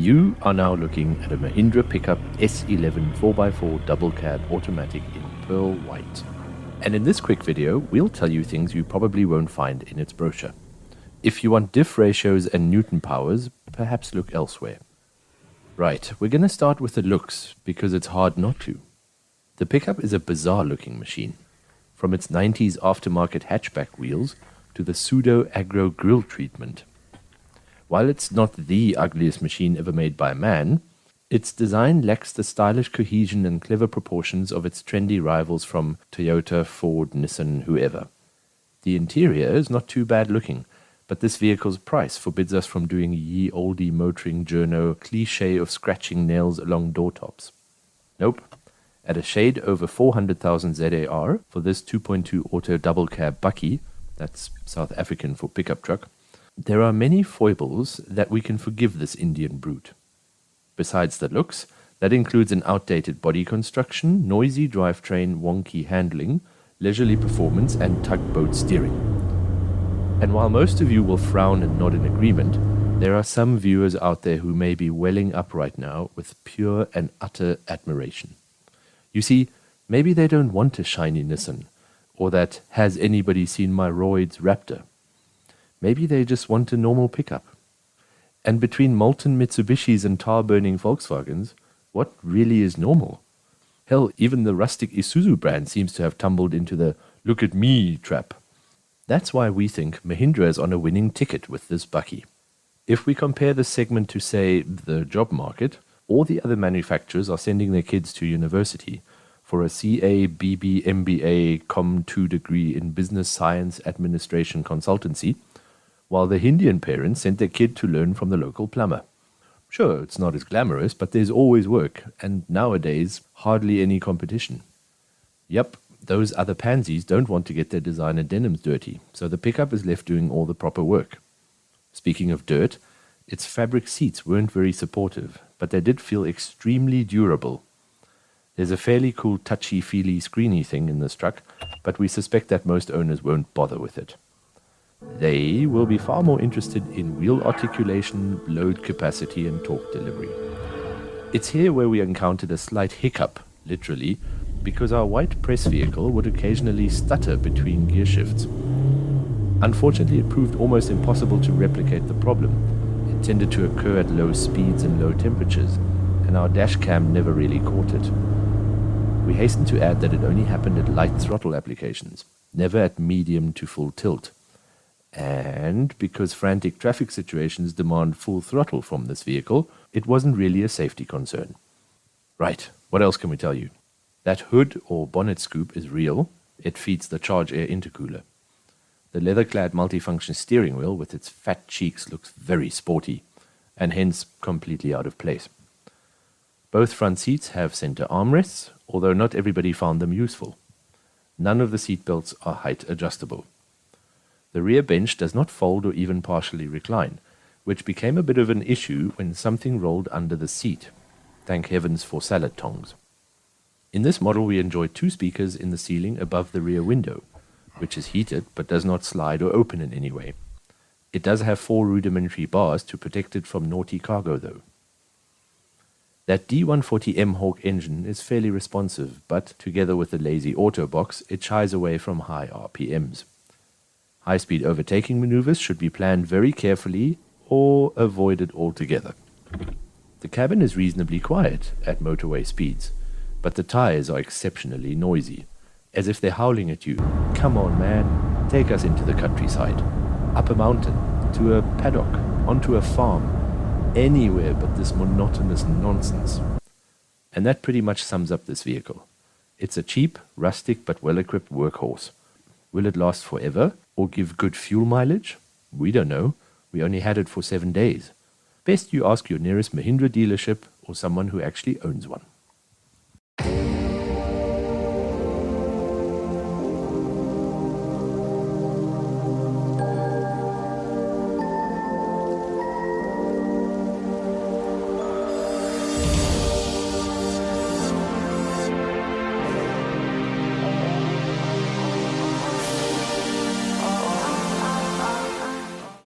You are now looking at a Mahindra Pickup S11 4x4 double cab automatic in pearl white. And in this quick video, we'll tell you things you probably won't find in its brochure. If you want diff ratios and Newton powers, perhaps look elsewhere. Right, we're going to start with the looks, because it's hard not to. The pickup is a bizarre looking machine. From its 90s aftermarket hatchback wheels to the pseudo-aggro grille treatment. While it's not the ugliest machine ever made by man, its design lacks the stylish cohesion and clever proportions of its trendy rivals from Toyota, Ford, Nissan, whoever. The interior is not too bad looking, but this vehicle's price forbids us from doing ye olde motoring journo cliché of scratching nails along door tops. Nope. At a shade over 400,000 ZAR for this 2.2 auto double cab bakkie, that's South African for pickup truck, there are many foibles that we can forgive this Indian brute. Besides the looks, that includes an outdated body construction, noisy drivetrain, wonky handling, leisurely performance, and tugboat steering. And while most of you will frown and nod in agreement, there are some viewers out there who may be welling up right now with pure and utter admiration. You see, maybe they don't want a shiny Nissan, or that "has anybody seen my roids Raptor?" Maybe they just want a normal pickup. And between molten Mitsubishis and tar-burning Volkswagens, what really is normal? Hell, even the rustic Isuzu brand seems to have tumbled into the "look at me" trap. That's why we think Mahindra is on a winning ticket with this bakkie. If we compare this segment to, say, the job market, all the other manufacturers are sending their kids to university for a CA, BB, MBA, Com 2 degree in Business Science Administration Consultancy, while the Indian parents sent their kid to learn from the local plumber. Sure, it's not as glamorous, but there's always work, and nowadays, hardly any competition. Yup, those other pansies don't want to get their designer denims dirty, so the pickup is left doing all the proper work. Speaking of dirt, its fabric seats weren't very supportive, but they did feel extremely durable. There's a fairly cool touchy-feely screeny thing in this truck, but we suspect that most owners won't bother with it. They will be far more interested in wheel articulation, load capacity, and torque delivery. It's here where we encountered a slight hiccup, literally, because our white press vehicle would occasionally stutter between gear shifts. Unfortunately, it proved almost impossible to replicate the problem. It tended to occur at low speeds and low temperatures, and our dash cam never really caught it. We hasten to add that it only happened at light throttle applications, never at medium to full tilt. And because frantic traffic situations demand full throttle from this vehicle, it wasn't really a safety concern. Right, what else can we tell you? That hood or bonnet scoop is real. It feeds the charge air intercooler. The leather-clad multifunction steering wheel with its fat cheeks looks very sporty, and hence completely out of place. Both front seats have center armrests, although not everybody found them useful. None of the seat belts are height adjustable. The rear bench does not fold or even partially recline, which became a bit of an issue when something rolled under the seat. Thank heavens for salad tongs. In this model we enjoy two speakers in the ceiling above the rear window, which is heated but does not slide or open in any way. It does have 4 rudimentary bars to protect it from naughty cargo though. That D140M Hawk engine is fairly responsive, but together with the lazy auto box, it shies away from high RPMs. High-speed overtaking maneuvers should be planned very carefully or avoided altogether. The cabin is reasonably quiet at motorway speeds, but the tires are exceptionally noisy, as if they're howling at you. Come on, man, take us into the countryside, up a mountain, to a paddock, onto a farm, anywhere but this monotonous nonsense. And that pretty much sums up this vehicle. It's a cheap, rustic but well-equipped workhorse. Will it last forever, or give good fuel mileage? We don't know. We only had it for 7 days. Best you ask your nearest Mahindra dealership or someone who actually owns one.